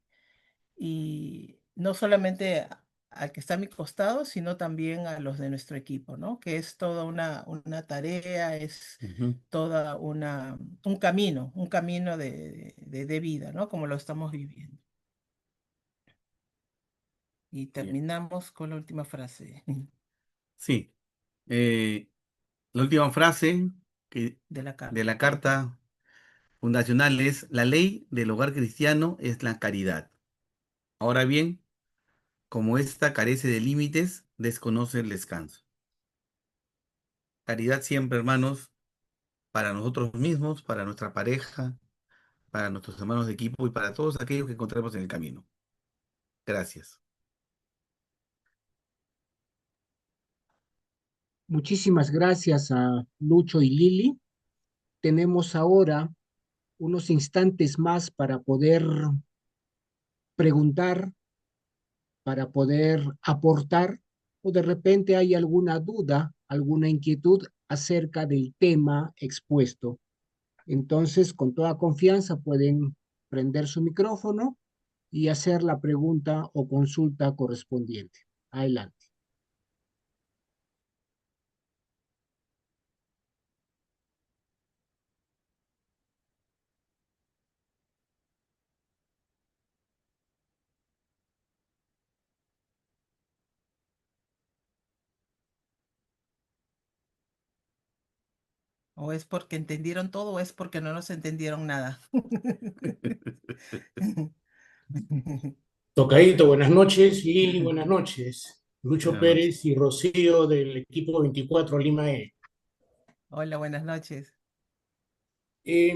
B: y no solamente al que está a mi costado, sino también a los de nuestro equipo, ¿no? Que es toda una tarea, es
A: Ujú.
B: toda un camino de vida, ¿no? Como lo estamos viviendo. Y
A: Bien.
B: terminamos con la última frase
A: Sí. eh, la última frase que-
B: de la
A: de
B: carta.
A: la Carta Fundacional es: la ley del hogar cristiano es la caridad. Ahora bien, como ésta carece de límites, desconoce el descanso. Caridad siempre, hermanos, para nosotros mismos, para nuestra pareja, para nuestros hermanos de equipo y para todos aquellos que encontremos en el camino. Gracias.
C: Muchísimas gracias a Lucho y Lili. Tenemos ahora unos instantes más para poder preguntar, para poder aportar, o de repente hay alguna duda, alguna inquietud acerca del tema expuesto. Entonces, con toda confianza pueden prender su micrófono y hacer la pregunta o consulta correspondiente. Adelante.
B: O es porque entendieron todo o es porque no nos entendieron nada.
D: Tocadito, buenas noches, Lili, buenas noches. Lucho
A: Buenas noches.
D: Pérez y Rocío del equipo 24 Lima E.
B: Hola, buenas noches.
D: Eh,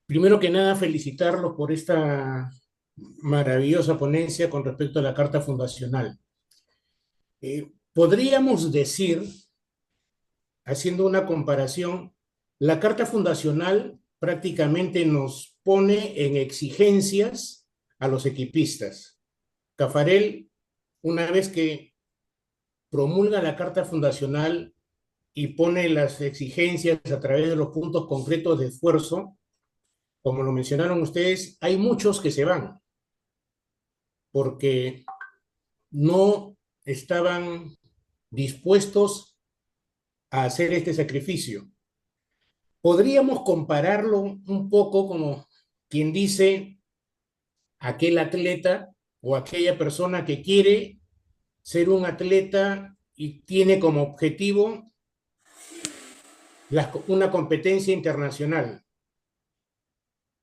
D: Primero que nada, felicitarlos por esta maravillosa ponencia con respecto a la Carta Fundacional. Podríamos decir, haciendo una comparación, la Carta Fundacional prácticamente nos pone en exigencias a los equipistas. Cafarel, una vez que promulga la Carta Fundacional y pone las exigencias a través de los puntos concretos de esfuerzo, como lo mencionaron ustedes, hay muchos que se van porque no estaban dispuestos a hacer este sacrificio. Podríamos compararlo un poco como quien dice aquel atleta o aquella persona que quiere ser un atleta y tiene como objetivo una competencia internacional.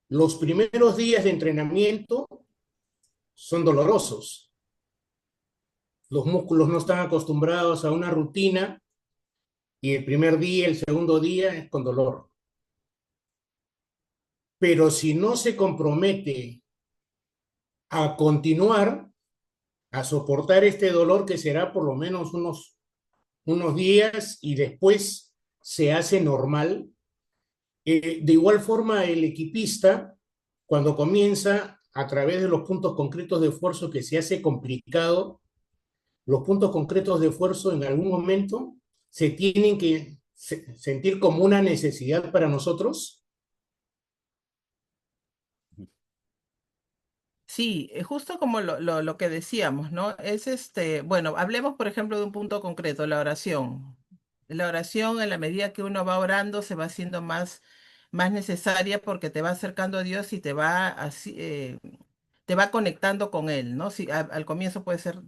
D: Los primeros días de entrenamiento son dolorosos. Los músculos no están acostumbrados a una rutina y el primer día, el segundo día es con dolor. Pero si no se compromete a continuar, a soportar este dolor que será por lo menos unos días y después se hace normal, de igual forma el equipista, cuando comienza a través de los puntos concretos de esfuerzo que se hace complicado, los puntos concretos de esfuerzo en algún momento se tienen que sentir como una necesidad para nosotros.
B: Sí, justo como lo que decíamos, ¿no? Es bueno, hablemos por ejemplo de un punto concreto, la oración. La oración, en la medida que uno va orando, se va haciendo más necesaria porque te va acercando a Dios y te va conectando con Él, ¿no? Sí, al comienzo puede ser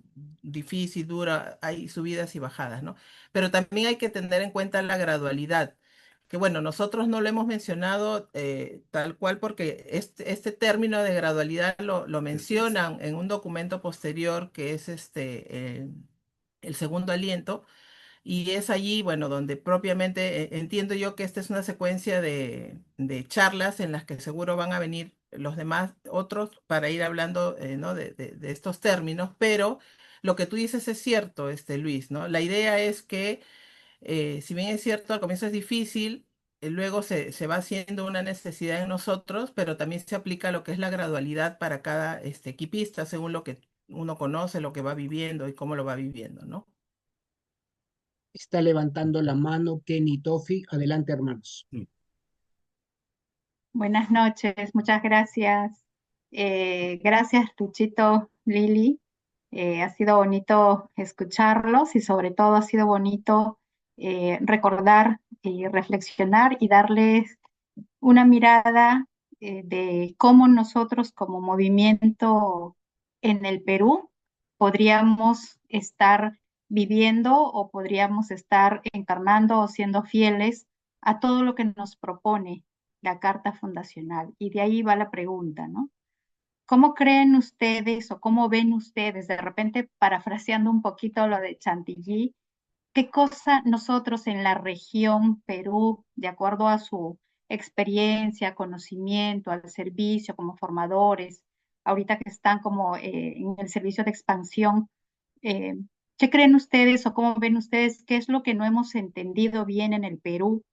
B: difícil, dura, hay subidas y bajadas, ¿no? Pero también hay que tener en cuenta la gradualidad, que bueno, nosotros no lo hemos mencionado tal cual porque este término de gradualidad lo mencionan en un documento posterior que es el segundo aliento, y es allí, bueno, donde propiamente entiendo yo que esta es una secuencia de charlas en las que seguro van a venir los demás, otros, para ir hablando, ¿no? de estos términos, pero lo que tú dices es cierto, Luis, ¿no? La idea es que, si bien es cierto, al comienzo es difícil, luego se va haciendo una necesidad en nosotros, pero también se aplica lo que es la gradualidad para cada equipista, según lo que uno conoce, lo que va viviendo y cómo lo va viviendo, ¿no?
C: Está levantando la mano Kenny Tofi. Adelante, hermanos.
E: Buenas noches, muchas gracias. Gracias, Luchito, Lili. Ha sido bonito escucharlos y sobre todo ha sido bonito recordar y reflexionar y darles una mirada de cómo nosotros como movimiento en el Perú podríamos estar viviendo o podríamos estar encarnando o siendo fieles a todo lo que nos propone la Carta Fundacional. Y de ahí va la pregunta, ¿no? ¿Cómo creen ustedes o cómo ven ustedes, de repente parafraseando un poquito lo de Chantilly, qué cosa nosotros en la región Perú, de acuerdo a su experiencia, conocimiento, al servicio como formadores, ahorita que están como en el servicio de expansión, eh, ¿qué creen ustedes o cómo ven ustedes qué es lo que no hemos entendido bien en el Perú?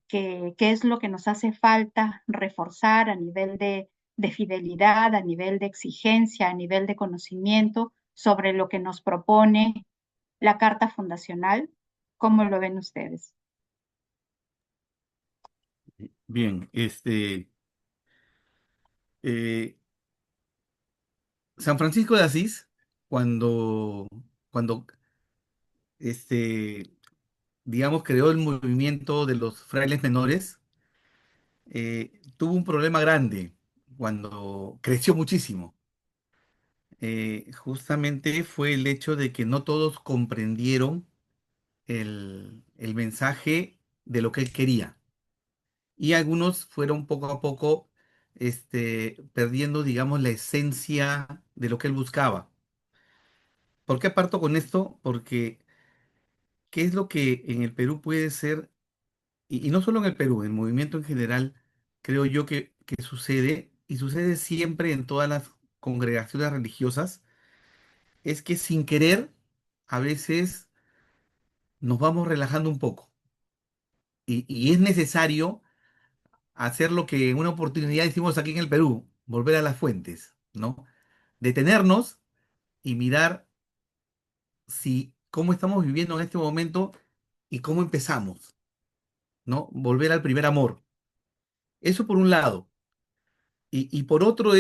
E: ¿Qué es lo que nos hace falta reforzar a nivel de fidelidad, a nivel de exigencia, a nivel de conocimiento sobre lo que nos propone la Carta Fundacional? ¿Cómo lo ven ustedes?
A: Bien, eh, San Francisco de Asís, cuando este, digamos, creó el movimiento de los frailes menores, tuvo un problema grande cuando creció muchísimo. Justamente fue el hecho de que no todos comprendieron el mensaje de lo que él quería. Y algunos fueron poco a poco perdiendo, digamos, la esencia de lo que él buscaba. ¿Por qué parto con esto? Porque ¿qué es lo que en el Perú puede ser, y no solo en el Perú, en el movimiento en general, creo yo que sucede, y sucede siempre en todas las congregaciones religiosas, es que sin querer, a veces nos vamos relajando un poco. Y es necesario hacer lo que en una oportunidad hicimos aquí en el Perú, volver a las fuentes, ¿no? Detenernos y mirar si cómo estamos viviendo en este momento y cómo empezamos, ¿no? Volver al primer amor. Eso por un lado. Y por otro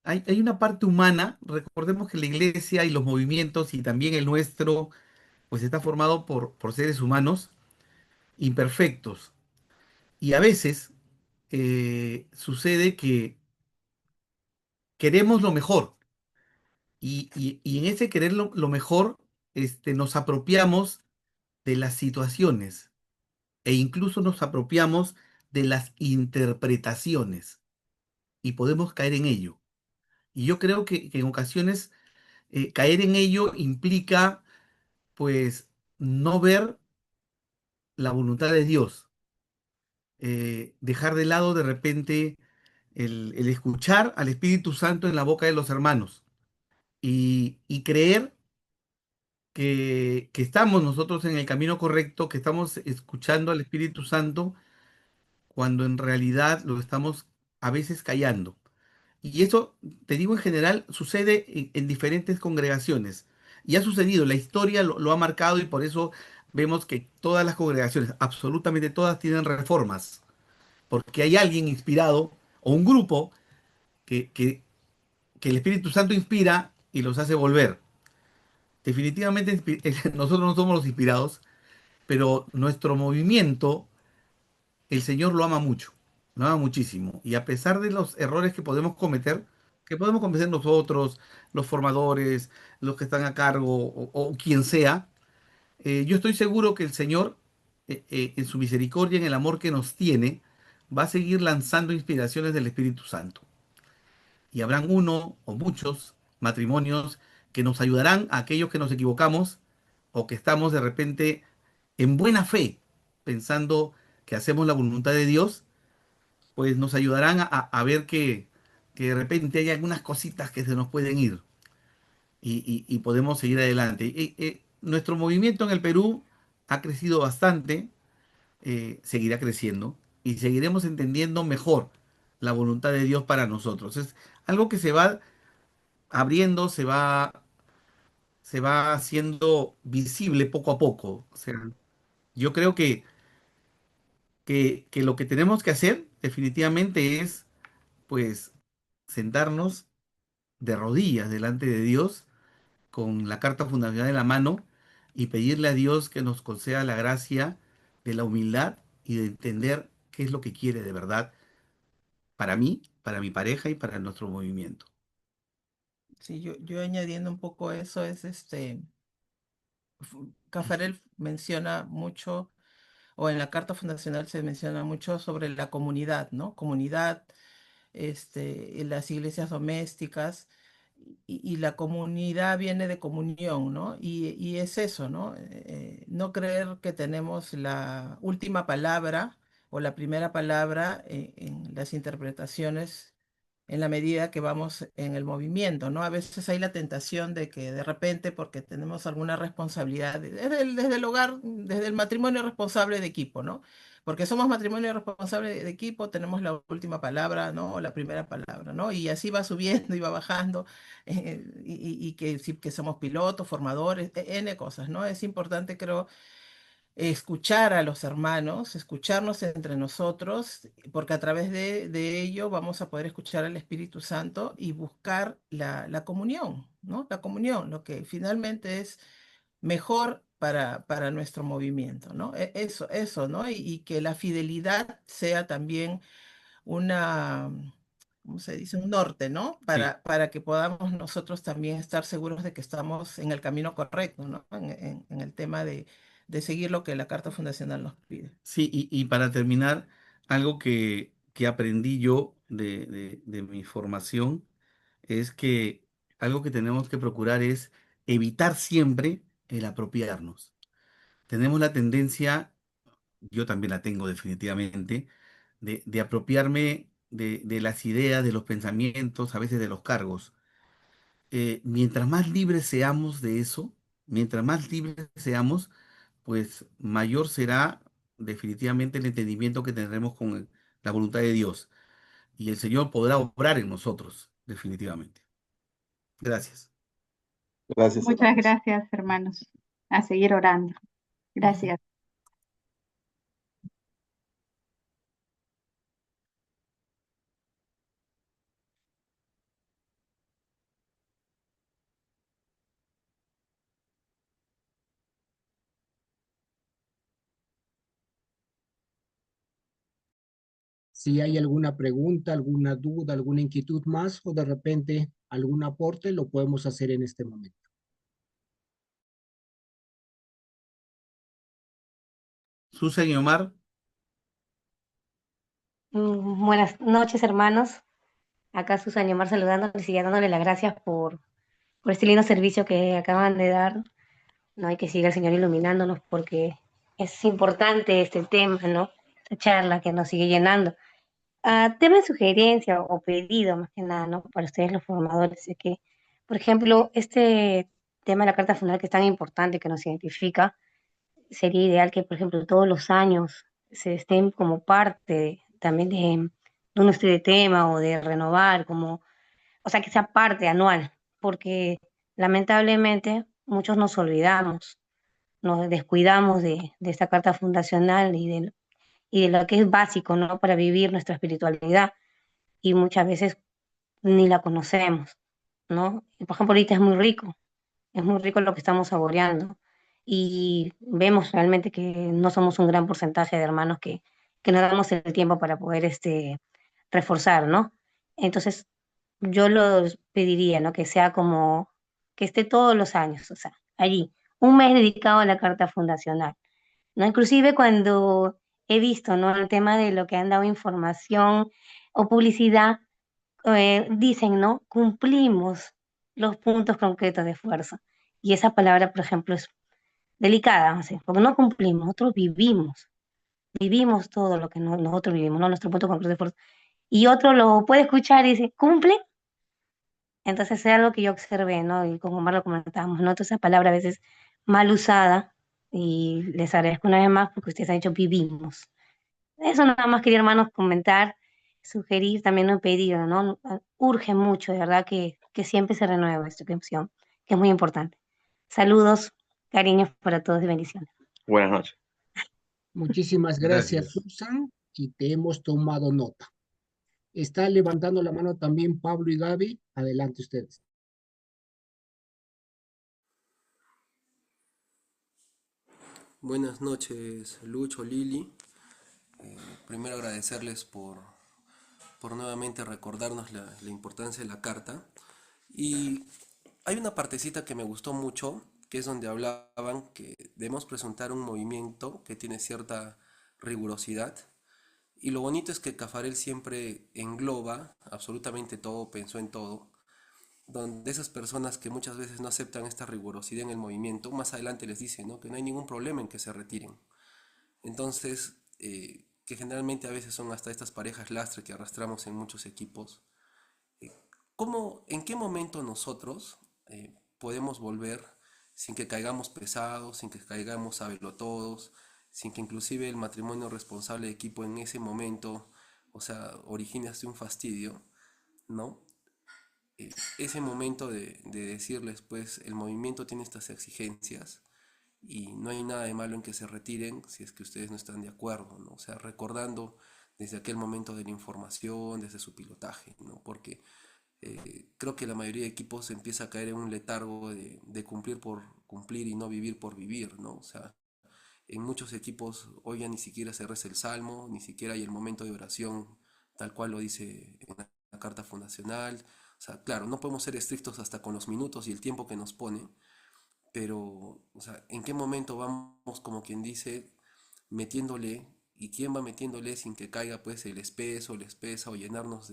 A: hay una parte humana, recordemos que la iglesia y los movimientos y también el nuestro, pues está formado por seres humanos imperfectos. Y a veces sucede que queremos lo mejor. Y en ese querer lo mejor, nos apropiamos de las situaciones e incluso nos apropiamos de las interpretaciones y podemos caer en ello. Y yo creo que en ocasiones caer en ello implica, pues, no ver la voluntad de Dios, dejar de lado de repente el escuchar al Espíritu Santo en la boca de los hermanos y creer que estamos nosotros en el camino correcto, que estamos escuchando al Espíritu Santo cuando en realidad lo estamos a veces callando. Y eso, te digo en general, sucede en diferentes congregaciones. Y ha sucedido, la historia lo ha marcado y por eso vemos que todas las congregaciones, absolutamente todas, tienen reformas. Porque hay alguien inspirado o un grupo que el Espíritu Santo inspira y los hace volver. Definitivamente nosotros no somos los inspirados, pero nuestro movimiento, el Señor lo ama mucho, lo ama muchísimo. Y a pesar de los errores que podemos cometer nosotros, los formadores, los que están a cargo o quien sea, yo estoy seguro que el Señor, en su misericordia, en el amor que nos tiene, va a seguir lanzando inspiraciones del Espíritu Santo. Y habrán uno o muchos matrimonios que nos ayudarán a aquellos que nos equivocamos o que estamos de repente en buena fe, pensando que hacemos la voluntad de Dios, pues nos ayudarán a ver que de repente hay algunas cositas que se nos pueden ir y podemos seguir adelante. Nuestro movimiento en el Perú ha crecido bastante, seguirá creciendo y seguiremos entendiendo mejor la voluntad de Dios para nosotros. Es algo que se va abriendo, se va haciendo visible poco a poco. O sea, yo creo que lo que tenemos que hacer definitivamente es, pues, sentarnos de rodillas delante de Dios con la carta fundacional en la mano y pedirle a Dios que nos conceda la gracia de la humildad y de entender qué es lo que quiere de verdad para mí, para mi pareja y para nuestro movimiento.
B: Sí, yo añadiendo un poco eso es Cafarel menciona mucho, o en la Carta Fundacional se menciona mucho sobre la comunidad, ¿no? Comunidad, en las iglesias domésticas, y la comunidad viene de comunión, ¿no? Y es eso, ¿no? No creer que tenemos la última palabra o la primera palabra en las interpretaciones en la medida que vamos en el movimiento, ¿no? A veces hay la tentación de que de repente, porque tenemos alguna responsabilidad, desde el hogar, desde el matrimonio responsable de equipo, ¿no? Porque somos matrimonio responsable de equipo, tenemos la última palabra, ¿no? O la primera palabra, ¿no? Y así va subiendo y va bajando, y que, sí, que somos pilotos, formadores, N cosas, ¿no? Es importante, creo, escuchar a los hermanos, escucharnos entre nosotros, porque a través de ello vamos a poder escuchar al Espíritu Santo y buscar la comunión, ¿no? La comunión, lo que finalmente es mejor para nuestro movimiento, ¿no? Eso, ¿no? Y que la fidelidad sea también una, ¿cómo se dice? Un norte, ¿no?
A: Sí,
B: Para que podamos nosotros también estar seguros de que estamos en el camino correcto, ¿no? En el tema de seguir lo que la Carta Fundacional nos pide.
A: sí, y para terminar, algo que que aprendí yo de mi formación es que algo que tenemos que procurar es evitar siempre el apropiarnos. Tenemos la tendencia, yo también la tengo definitivamente, de apropiarme de las ideas, de los pensamientos, a veces de los cargos. Mientras más libres seamos de eso, mientras más libres seamos, pues mayor será definitivamente el entendimiento que tendremos con la voluntad de Dios. Y el Señor podrá obrar en nosotros, definitivamente. Gracias.
F: Gracias,
E: Muchas
F: hermanos.
E: gracias, hermanos. A seguir orando. Gracias.
C: Si hay alguna pregunta, alguna duda, alguna inquietud más o de repente algún aporte, lo podemos hacer en este momento.
A: Susan y Omar,
G: Buenas noches, hermanos. Acá Susana y Omar saludándoles y dándole las gracias por este lindo servicio que acaban de dar. No hay que seguir al Señor iluminándonos porque es importante este tema, ¿no? Esta charla que nos sigue llenando. Tema de sugerencia o pedido, más que nada, ¿no? Para ustedes los formadores, es que, por ejemplo, este tema de la carta fundal que es tan importante, que nos identifica, sería ideal que, por ejemplo, todos los años se estén como parte también de un estudio de tema o de renovar, como, o sea, que sea parte anual, porque lamentablemente muchos nos olvidamos, nos descuidamos de esta carta fundacional y de lo que es básico, ¿no? Para vivir nuestra espiritualidad y muchas veces ni la conocemos, ¿no? Y, por ejemplo, ahorita es muy rico lo que estamos saboreando y vemos realmente que no somos un gran porcentaje de hermanos que nos damos el tiempo para poder reforzar, ¿no? Entonces, yo los pediría, ¿no? Que sea como, que esté todos los años, o sea, allí, un mes dedicado a la carta fundacional, ¿no? Inclusive cuando he visto, ¿no? El tema de lo que han dado información o publicidad, dicen, ¿no? Cumplimos los puntos concretos de esfuerzo. Y esa palabra, por ejemplo, es delicada, o sea, porque no cumplimos, nosotros vivimos todo lo que nosotros vivimos, ¿no? Nuestro punto concreto de esfuerzo. Y otro lo puede escuchar y dice, ¿cumple? Entonces es algo que yo observé, ¿no? Y como Omar lo comentábamos, ¿no? Entonces esa palabra a veces mal usada, y les agradezco una vez más porque ustedes han dicho vivimos. Eso nada más quería, hermanos, comentar, sugerir, también un pedido, ¿no? Urge mucho, de verdad, que siempre se renueve esta cuestión, que es muy importante. Saludos, cariños para todos y bendiciones.
F: Buenas noches.
C: Muchísimas gracias,
A: gracias.
C: Susan, y te hemos tomado nota. Está levantando la mano también Pablo y Gaby. Adelante ustedes.
H: Buenas noches, Lucho, Lili. Primero agradecerles por nuevamente recordarnos la importancia de la carta. Y hay una partecita que me gustó mucho, que es donde hablaban que debemos presentar un movimiento que tiene cierta rigurosidad. Y lo bonito es que Cafarel siempre engloba absolutamente todo, pensó en todo, donde esas personas que muchas veces no aceptan esta rigurosidad en el movimiento, más adelante les dicen, ¿no? Que no hay ningún problema en que se retiren. Entonces, que generalmente a veces son hasta estas parejas lastre que arrastramos en muchos equipos. eh, en qué momento nosotros podemos volver sin que caigamos pesados, sin que caigamos todos, sin que inclusive el matrimonio responsable de equipo en ese momento, o sea, origine hasta un fastidio, ¿no? Ese momento de decirles, pues, el movimiento tiene estas exigencias y no hay nada de malo en que se retiren si es que ustedes no están de acuerdo, ¿no? O sea, recordando desde aquel momento de la información, desde su pilotaje, ¿no? Porque creo que la mayoría de equipos empieza a caer en un letargo de cumplir por cumplir y no vivir por vivir, ¿no? O sea, en muchos equipos hoy ya ni siquiera se reza el salmo, ni siquiera hay el momento de oración tal cual lo dice en la carta fundacional. O sea, claro, no podemos ser estrictos hasta con los minutos y el tiempo que nos pone, pero, o sea, ¿en qué momento vamos, como quien dice, metiéndole y quién va metiéndole sin que caiga pues el espeso, la espesa o llenarnos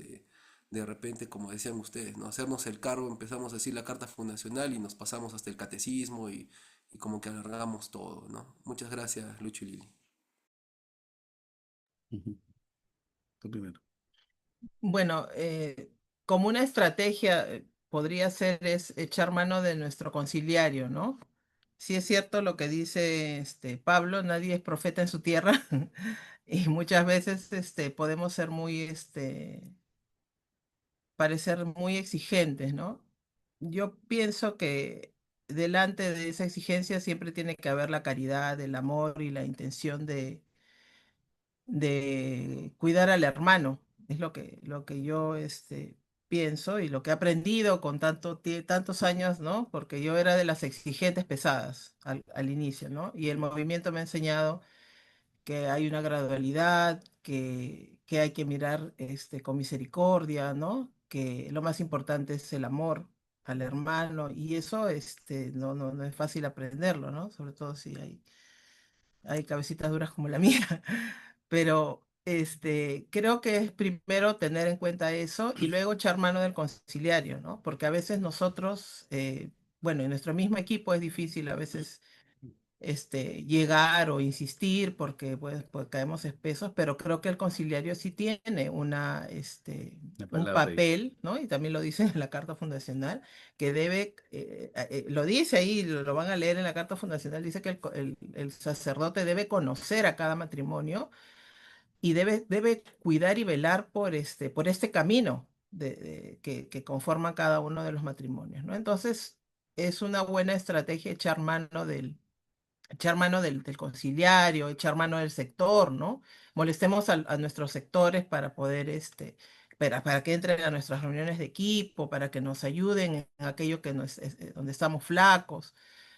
H: de repente, como decían ustedes, ¿no? Hacernos el cargo, empezamos a decir la carta fundacional y nos pasamos hasta el catecismo y como que alargamos todo, ¿no? Muchas gracias, Lucho y Lili.
A: Ujú. Tú primero.
B: Bueno, como una estrategia podría ser es echar mano de nuestro conciliario, ¿no? Sí es cierto lo que dice Pablo, nadie es profeta en su tierra y muchas veces podemos ser muy, parecer muy exigentes, ¿no? Yo pienso que delante de esa exigencia siempre tiene que haber la caridad, el amor y la intención de cuidar al hermano. Es lo que yo pienso y lo que he aprendido con tantos años, ¿no? Porque yo era de las exigentes pesadas al inicio, ¿no? Y el movimiento me ha enseñado que hay una gradualidad, que hay que mirar con misericordia, ¿no? Que lo más importante es el amor al hermano y eso no es fácil aprenderlo, ¿no? Sobre todo si hay cabecitas duras como la mía. Pero creo que es primero tener en cuenta eso y luego echar mano del conciliario, ¿no? Porque a veces nosotros, bueno, en nuestro mismo equipo es difícil a veces llegar o insistir porque pues caemos espesos, pero creo que el conciliario sí tiene
A: La
B: un
A: palabra ahí.
B: papel, ¿no? Y también lo dice en la Carta Fundacional, que debe, lo dice ahí, lo van a leer en la Carta Fundacional, dice que el sacerdote debe conocer a cada matrimonio y debe cuidar y velar por este camino que conforman cada uno de los matrimonios, ¿no? Entonces, es una buena estrategia echar mano del conciliario, echar mano del sector, ¿no? Molestemos a nuestros sectores para poder, para que entren a nuestras reuniones de equipo, para que nos ayuden en aquello que donde estamos flacos.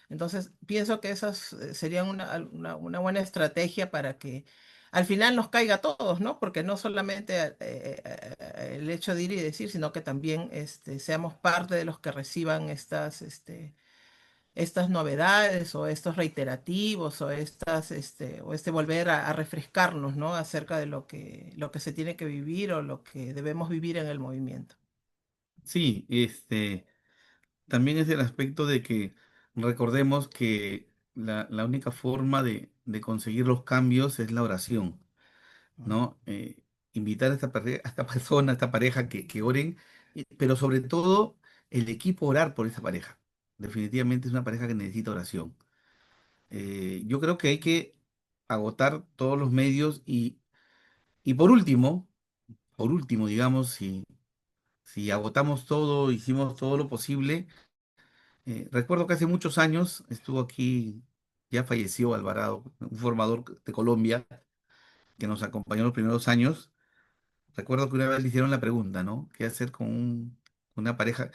B: Entonces, pienso que esas serían una buena estrategia para que al final nos caiga a todos, ¿no? Porque no solamente el hecho de ir y decir, sino que también seamos parte de los que reciban estas novedades o estos reiterativos o o volver a refrescarnos, ¿no? Acerca de lo que se tiene que vivir o lo que debemos vivir en el movimiento.
A: Sí, también es el aspecto de que recordemos que la única forma de conseguir los cambios es la oración, ¿no? Invitar a a esta persona, a esta pareja que oren, pero sobre todo el equipo orar por esa pareja. Definitivamente es una pareja que necesita oración. Yo creo que hay que agotar todos los medios y por último, digamos, si agotamos todo, hicimos todo lo posible. Recuerdo que hace muchos años estuvo aquí, ya falleció Alvarado, un formador de Colombia que nos acompañó los primeros años. Recuerdo que una vez le hicieron la pregunta, ¿no? ¿Qué hacer con una pareja?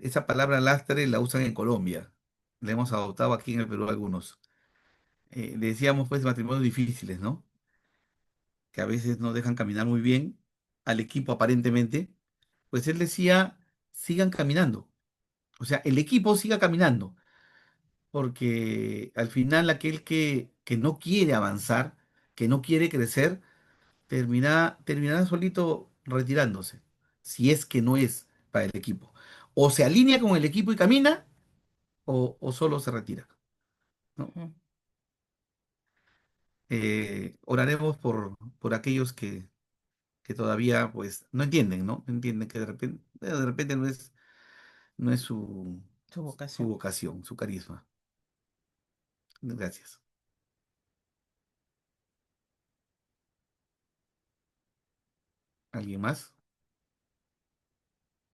A: Esa palabra lastre la usan en Colombia. La hemos adoptado aquí en el Perú algunos. Le decíamos, pues, matrimonios difíciles, ¿no? Que a veces no dejan caminar muy bien al equipo aparentemente. Pues él decía, sigan caminando. O sea, el equipo siga caminando porque al final aquel que no quiere avanzar, que no quiere crecer, terminará solito retirándose, si es que no es para el equipo. O se alinea con el equipo y camina, o solo se retira, ¿no?
B: Ujú.
A: Oraremos por aquellos que todavía pues no entienden, ¿no? No entienden que de repente no es
B: Su
A: su
B: vocación.
A: vocación, su carisma. Gracias. ¿Alguien más?